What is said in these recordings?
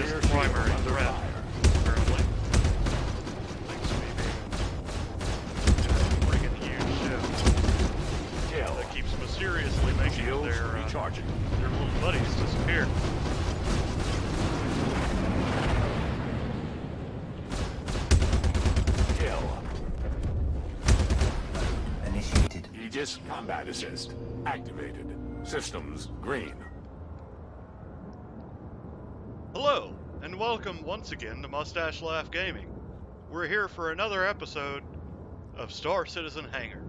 is the primary threat, apparently. Thanks to me being a freaking huge ship that keeps mysteriously making their little buddies disappear. Initiated. Aegis combat assist activated. Systems green. Hello, and welcome once again to Mustache Laugh Gaming. We're here for another episode of Star Citizen Hangar,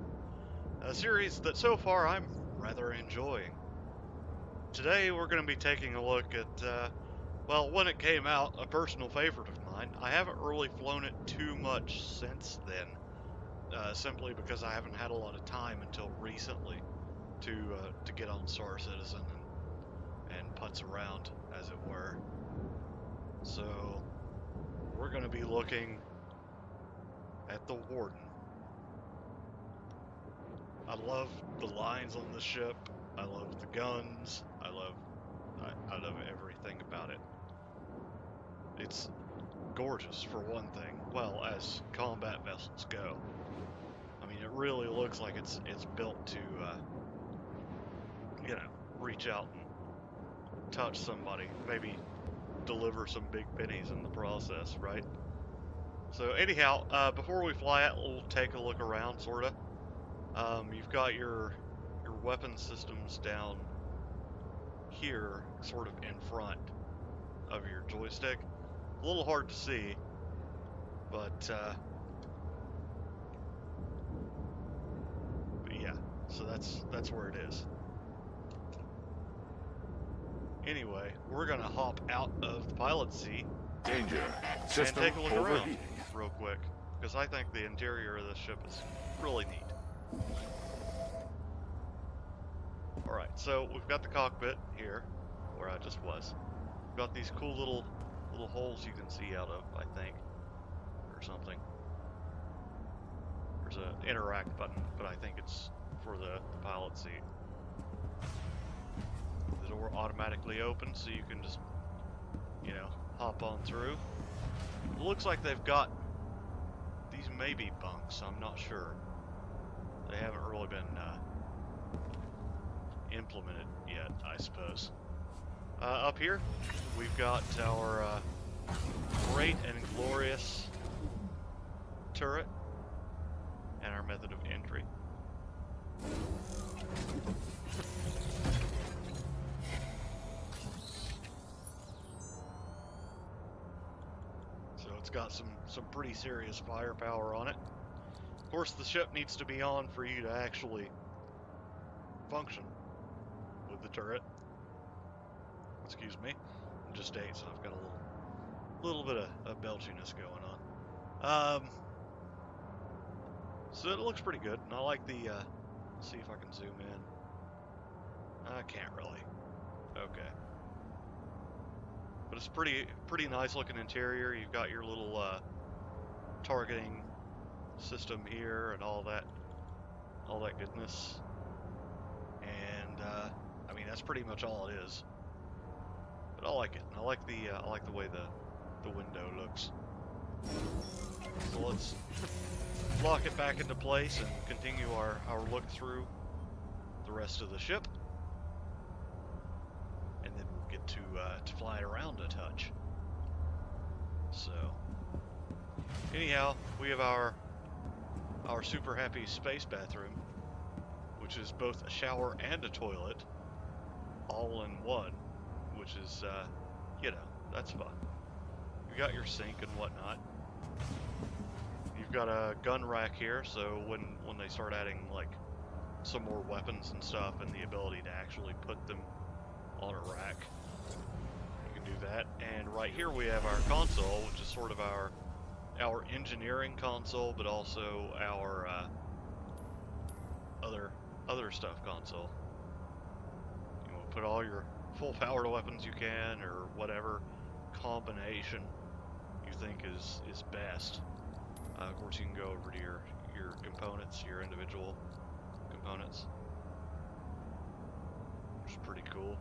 a series that so far I'm rather enjoying. Today we're going to be taking a look at, well, when it came out, a personal favorite of mine. I haven't really flown it too much since then, simply because I haven't had a lot of time until recently to get on Star Citizen and putz around, as it were. So we're going to be looking at the Warden. I love the lines on the ship. I love the guns. I love everything about it. It's gorgeous, for one thing. Well, as combat vessels go. I mean, it really looks like it's built to, you know, reach out and touch somebody. Maybe deliver some big pennies in the process, right? So anyhow, before we fly it, we'll take a look around, sorta. You've got your weapon systems down here, sort of in front of your joystick. A little hard to see, but yeah, so that's where it is. Anyway, we're gonna hop out of the pilot seat Danger. and System take a look around overheating. real quick, because I think the interior of this ship is really neat. Alright, so we've got the cockpit here, where I just was. We've got these cool little holes you can see out of, I think, or something. There's an interact button, but I think it's for the pilot seat. The door automatically opens, so you can just, you know, hop on through. It looks like they've got, these may be bunks, I'm not sure. They haven't really been implemented yet, I suppose. Up here, we've got our great and glorious turret and our method of entry. So it's got some pretty serious firepower on it. Of course, the ship needs to be on for you to actually function with the turret. Excuse me. I just ate, so I've got a little bit of belchiness going on. So it looks pretty good, and I like the. See if I can zoom in. I can't really. Okay. But it's pretty nice looking interior. You've got your little targeting system here and all that goodness. And I mean, that's pretty much all it is. But I like it. I like the way the window looks. So let's lock it back into place and continue our look through the rest of the ship. And then we'll get to fly it around a touch. So anyhow, we have our super happy space bathroom, which is both a shower and a toilet, all in one, which is, you know, that's fun. You got your sink and whatnot. You've got a gun rack here, so when they start adding, like, some more weapons and stuff and the ability to actually put them on a rack, you can do that. And right here we have our console, which is sort of our engineering console, but also our other stuff console. You know, put all your full powered weapons you can, or whatever combination you think is best. Of course, you can go over to your components, your individual components, which is pretty cool.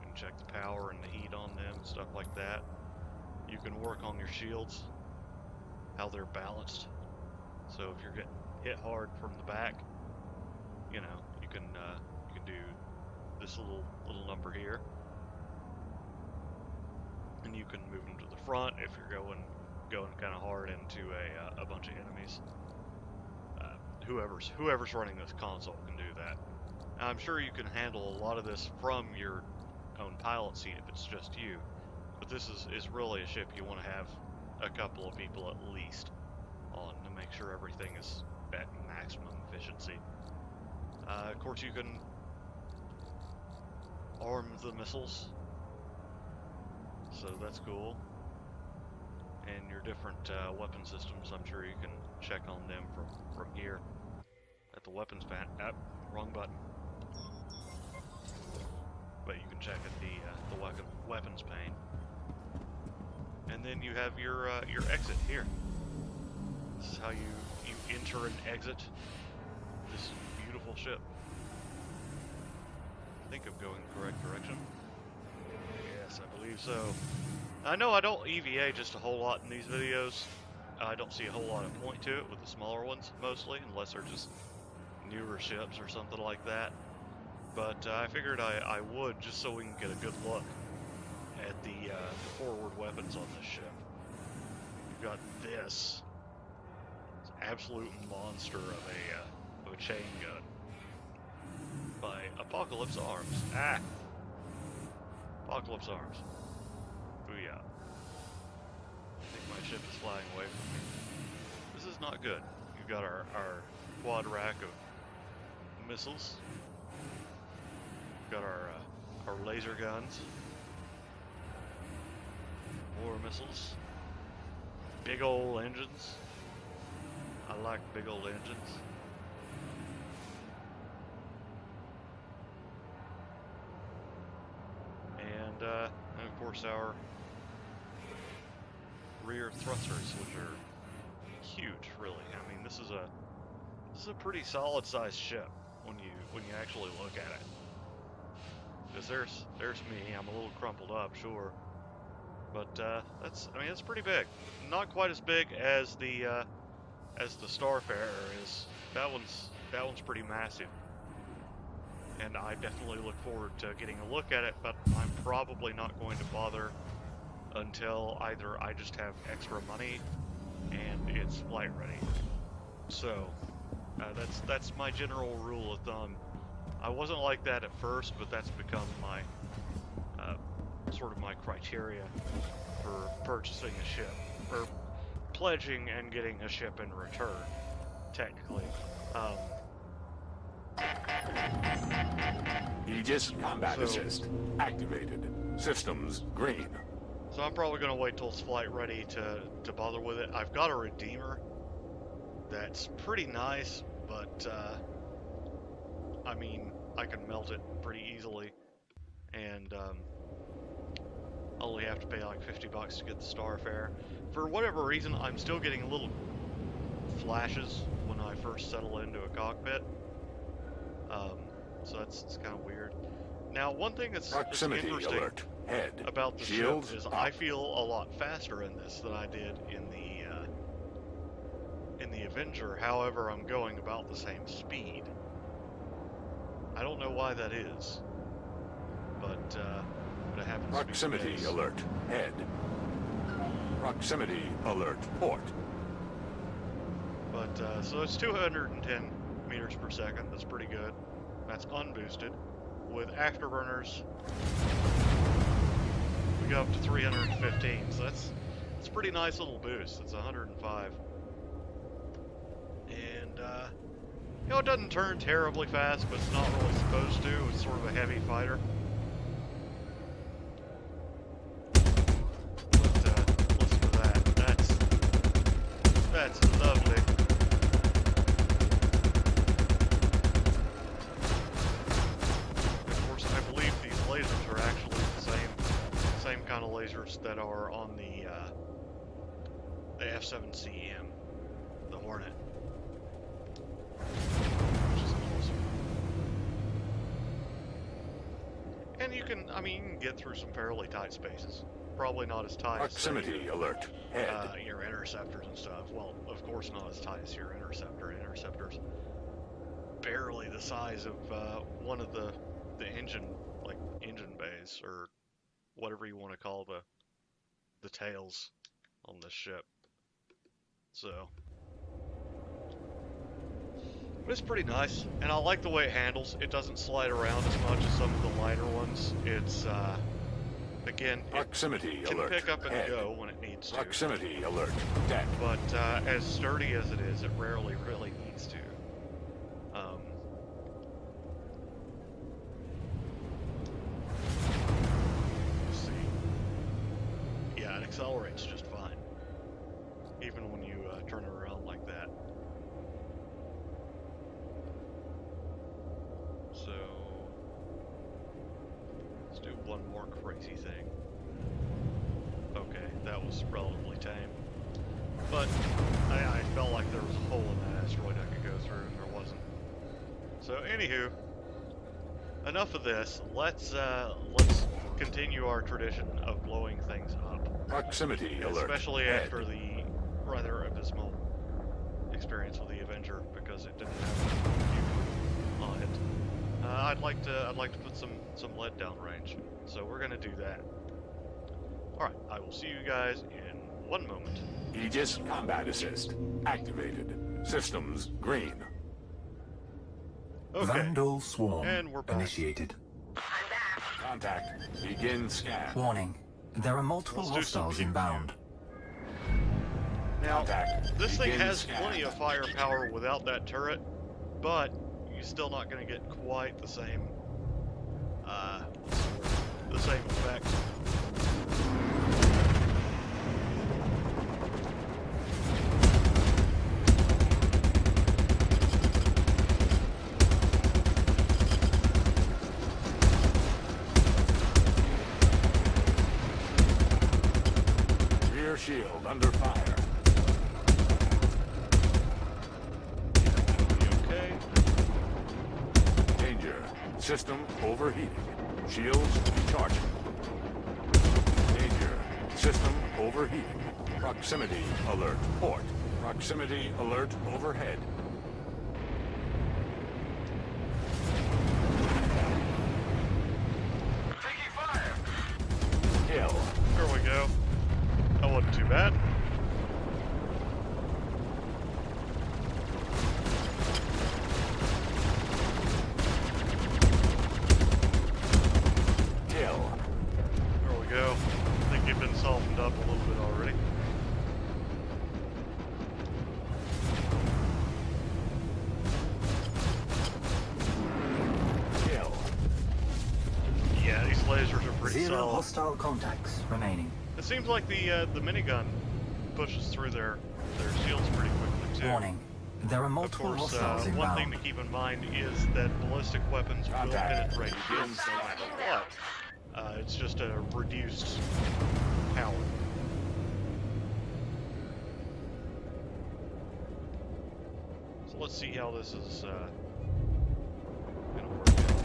You can check the power and the heat on them, stuff like that. You can work on your shields, how they're balanced. So if you're getting hit hard from the back, you know, you can do this little number here, and you can move them to the front if you're going kind of hard into a bunch of enemies. Whoever's running this console can do that. Now, I'm sure you can handle a lot of this from your own pilot seat if it's just you, but this is really a ship you want to have a couple of people at least on to make sure everything is at maximum efficiency. Of course, you can arm the missiles, so that's cool. And your different weapon systems, I'm sure you can check on them from here at the weapons pan. Wrong button. But you can check at the weapons pane. And then you have your exit here. This is how you enter and exit this beautiful ship. I think I'm going the correct direction. Yes, I believe so. I know I don't EVA just a whole lot in these videos. I don't see a whole lot of point to it with the smaller ones, mostly, unless they're just newer ships or something like that. But I figured I would, just so we can get a good look at the forward weapons on this ship. You've got this absolute monster of a chain gun by Apocalypse Arms. Apocalypse Arms. Booyah. I think my ship is flying away from me. This is not good. You've got our quad rack of missiles. We've got our laser guns. More missiles. Big old engines. I like big old engines. And of course our rear thrusters, which are huge, really. I mean, this is a pretty solid sized ship when you actually look at it. Because there's me. I'm a little crumpled up, sure, but that's pretty big. Not quite as big as the Starfarer is. That one's pretty massive. And I definitely look forward to getting a look at it, but I'm probably not going to bother until either I just have extra money and it's flight ready. So that's my general rule of thumb. I wasn't like that at first, but that's become my sort of my criteria for purchasing a ship, or pledging and getting a ship in return, technically. Aegis Combat Assist activated. Systems green. So I'm probably going to wait till it's flight ready to bother with it. I've got a Redeemer that's pretty nice, but I mean, I can melt it pretty easily, and I only have to pay like $50 to get the Starfarer. For whatever reason, I'm still getting little flashes when I first settle into a cockpit. So that's kind of weird. Now, one thing that's Proximity interesting alert. Head. About the Shields ship is up. I feel a lot faster in this than I did in the Avenger. However, I'm going about the same speed. I don't know why that is, but it happens. Proximity alert. Head. Proximity alert. Port. But so it's 210 meters per second. That's pretty good. That's unboosted. With afterburners, we go up to 315. So that's a pretty nice little boost. It's 105. And you know, it doesn't turn terribly fast, but it's not really supposed to. It's sort of a heavy fighter. But listen to that. That's lovely. Of course, I believe these lasers are actually the same kind of lasers that are on the F-7CM, the Hornet. Which is awesome. And you can, I mean, you can get through some fairly tight spaces. Probably not as tight Proximity alert. Head. as your interceptors and stuff. Well, of course not as tight as your interceptor. Interceptor's barely the size of one of the engine, like engine bays, or whatever you want to call the tails on this ship. So, but it's pretty nice, and I like the way it handles. It doesn't slide around as much as some of the lighter ones. It's again, Proximity it can alert. pick up and Head. go when it needs to. Proximity alert. Deck. But as sturdy as it is, it rarely really needs to. Let's see. Yeah, it accelerates just fine, even when you turn it around like that. So let's do one more crazy thing. Okay, that was relatively tame. But I felt like there was a hole in that asteroid I could go through, and there wasn't. So, anywho, enough of this. Let's continue our tradition of blowing things up. Proximity alert. Especially Head. after the rather abysmal experience with the Avenger, because it didn't have fuel on it. I'd like to put some lead downrange. So we're gonna do that. All right, I will see you guys in one moment. Aegis combat assist activated. Systems green. Okay, Vandal swarm and we're back. initiated. Contact. Begin scan. Warning. There are multiple Let's do some hostiles pew-pew. inbound. Now, Contact. this thing Begin has scan. plenty of firepower without that turret, but you're still not going to get quite the same, effect. Rear shield under fire. Okay. Danger. System overheating. Shields recharging. Danger. System overheating. Proximity alert. Port. Proximity alert overhead. Taking fire. Kill. There we go. That wasn't too bad. Kill. There we go. I think you've been softened up a little bit already. Kill. Yeah, these lasers are pretty Zero solid. hostile contacts remaining. It seems like the minigun pushes through their shields pretty quickly too. Warning. There are Of multiple course, hostiles one thing inbound. to keep in mind is that ballistic weapons will Contact. penetrate shields no matter what. It's just a reduced power. So let's see how this is gonna work out.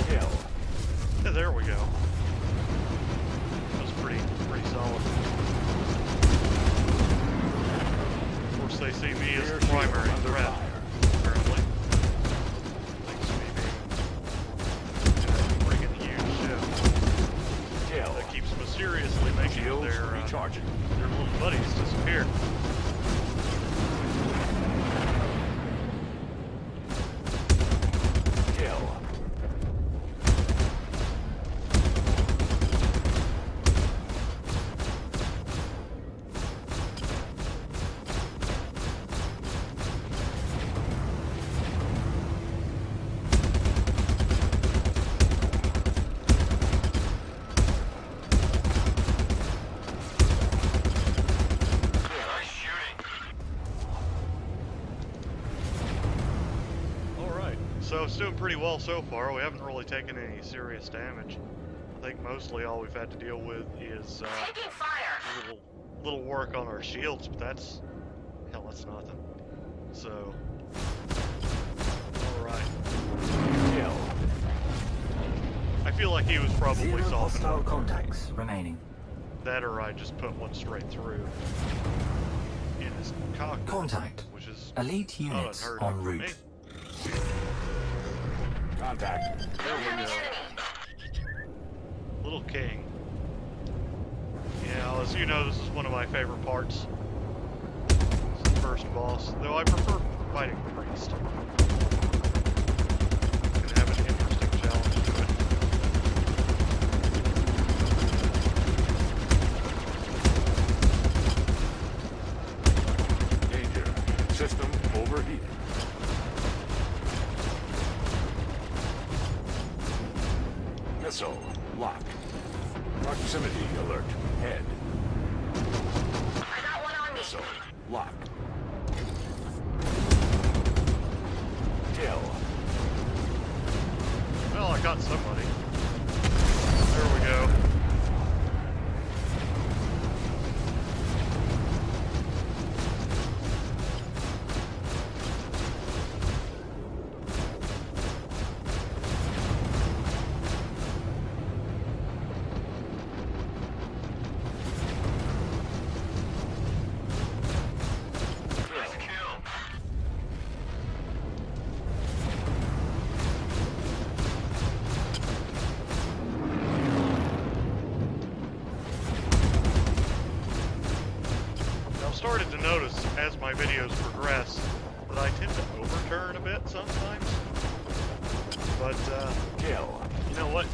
Kill. Yeah, there we go. That was pretty solid. Of course, they see me as Rear the shield primary under threat, fire. apparently. Thanks to me being bringing a huge ship Kill. that keeps mysteriously making Shields their recharging. little buddies disappear. Kill. All right, so it's doing pretty well so far. We haven't really taken any serious damage. I think mostly all we've had to deal with is Taking fire. little work on our shields, but that's nothing. So, all right. Kill. I feel like he was probably Zero solving hostile it. contacts remaining. That, or I just put one straight through in his cockpit, Contact. which is Elite units unheard en of for me. route. Contact. There we go. Little King. Yeah, as you know, this is one of my favorite parts. It's the first boss, though I prefer fighting Priest. Can have an interesting challenge to it. Danger. System overheating. Missile lock. Proximity alert. Head. I got one on me. Missile lock. Kill. Well, I got somebody. There we go. Started to notice as my videos progress that I tend to overturn a bit sometimes. But, Kill. you know what?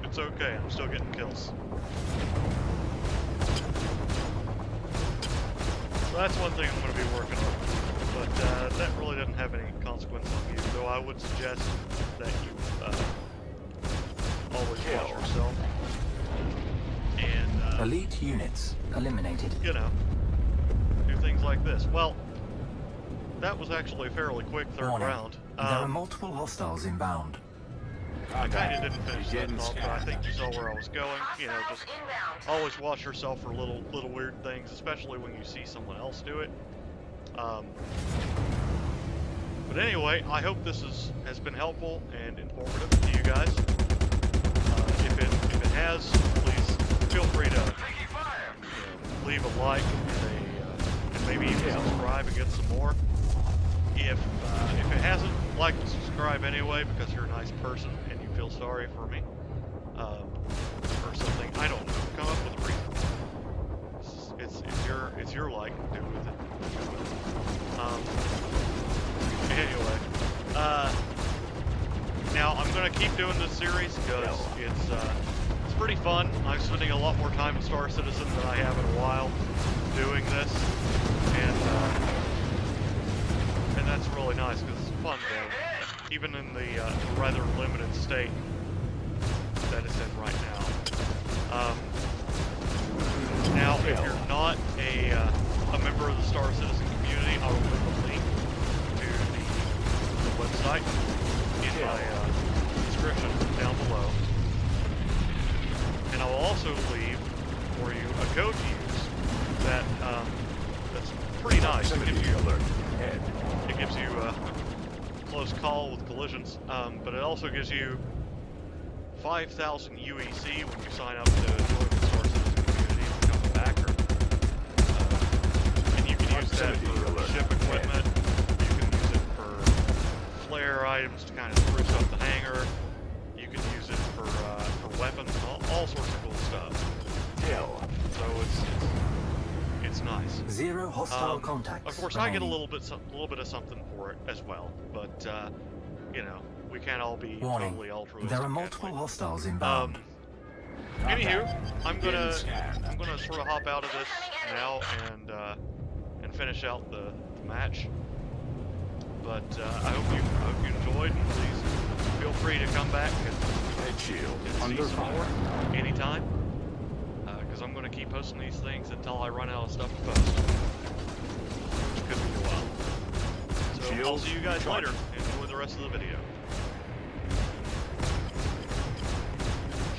It's okay, I'm still getting kills. So that's one thing I'm going to be working on. But that really doesn't have any consequence on you, though I would suggest that you always watch yourself. And, Elite units eliminated. you know, do things like this. Well, that was actually a fairly quick third Warning. round. There are multiple hostiles inbound. I kind of didn't finish that Begin thought, but I scan. think you saw where I was going. You know, Hostiles just inbound. always watch yourself for little weird things, especially when you see someone else do it. But anyway, I hope this has been helpful and informative to you guys. If it has, please feel free to leave a like and maybe even subscribe and get some more. If it hasn't, like and subscribe anyway because you're a nice person and you feel sorry for me or something. I don't know. Come up with a reason. It's your like. Do with it. Anyway, now I'm gonna keep doing this series because it's pretty fun. I'm spending a lot more time in Star Citizen than I have in a while doing this, and that's really nice because it's a fun game, even in the rather limited state that it's in right now. Now, if you're not a member of the Star Citizen community, I will leave a link to the website in my description down below. And I will also leave for you a code to use that's pretty nice. It gives you alert. It gives you close call with collisions, but it also gives you 5,000 UEC when you sign up to join the Star Citizen community and become a backer. And you can use that for ship equipment. You can use it for flare items to kind of spruce up the hangar. You can use it for weapons, all sorts of cool stuff. Kill. So it's nice. Zero hostile contacts. Of course, remaining. I get a little bit of something for it as well, but you know, we can't all be Warning. totally altruistic. There are can multiple we? hostiles inbound. Anywho, I'm gonna Scan. sort of hop out of this now and finish out the match. But I hope you enjoyed, and please feel free to come back and Head shield see under some fire. more anytime. Because I'm gonna keep posting these things until I run out of stuff to post, which could be a while. So I'll Shields see you guys later. recharging. Enjoy the rest of the video.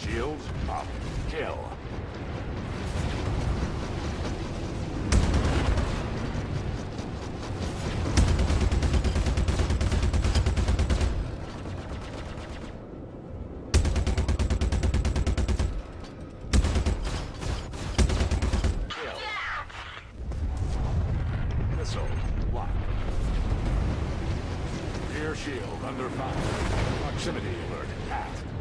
Shields up. Kill. Missile locked. Rear shield under fire. Proximity alert aft.